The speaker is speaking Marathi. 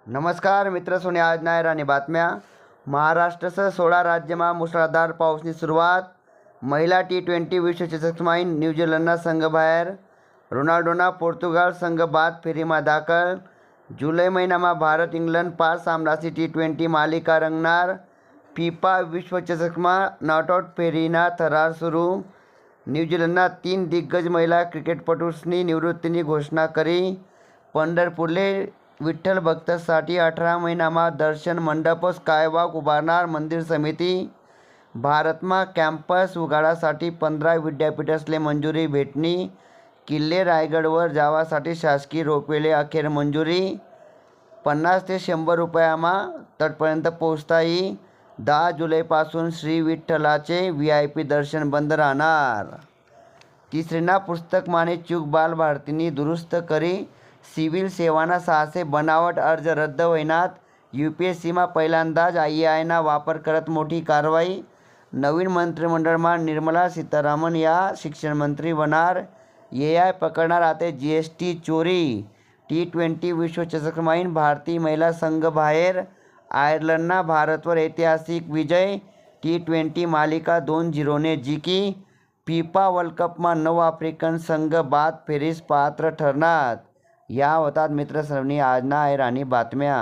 नमस्कार मित्र सोने आज नाही आणि बातम्या। महाराष्ट्रासह 16 राज्योમાં मुसळधार पाऊसની सुरुवात। महिला T20 विश्वचषकમાં ન્યૂઝીલેન્ડના સંઘ બહાર। રોનાલ્ડોના પોર્તુગાલ સંઘ બાદ ફેરીમાં દાખલ। જુલાઈ મહિનામાં ભારત ઇંગ્લેન્ડ 5 સામનાથી T20 માલિકા રંગનાર। ફિફા વિશ્વચષકમાં નોકઆઉટ ફેરીના થરાર શરૂ। ન્યૂઝીલેન્ડના 3 દિગ્ગજ મહિલા ક્રિકેટપટूंनी નિવૃત્તિની ઘોષણા કરી। पंढरपूरले विठ्ठल भक्तांसाठी 18 महिन्याમાં दर्शन मंडप स्कायवॉक उभारणार मंदिर समिती। भारतમાં कॅम्पस उघाडासाठी 15 विद्यापीठासले मंजुरी भेटणी। किल्ले रायगडवर जावासाठी शासकीय रोपवेले अखेर मंजुरी। 50 ते 100 रुपयामा तटपर्यंत पोहोचता येईल। 10 जुलैपासून श्री विठ्ठलाचे VIP दर्शन बंद राहणार। तिसरीना पुस्तकमाने चूक बाल भारतीनी दुरुस्त करी। सिव्हिल सेवाना 600 बनावट अर्ज रद्द होईनात। UPSCમાં पहिल्यांदाच AI वापर करत मोठी कारवाई। नवीन मंत्रिमंडळમાં निर्मला सीतारामन या शिक्षणमंत्री होणार। AI पकडणार आता GST चोरी। T20 विश्वचषकમાં भारतीय महिला संघ बाहेर। आयर्लंडना भारतवर ऐतिहासिक विजय। T20 मालिका 2-0 ने जिंकी। फिफा वर्ल्ड कपમાં 9 आफ्रिकन संघ बाद फेरीस पात्र ठरणार। या होतात मित्र सर्वांनी आजना आणि बातम्या।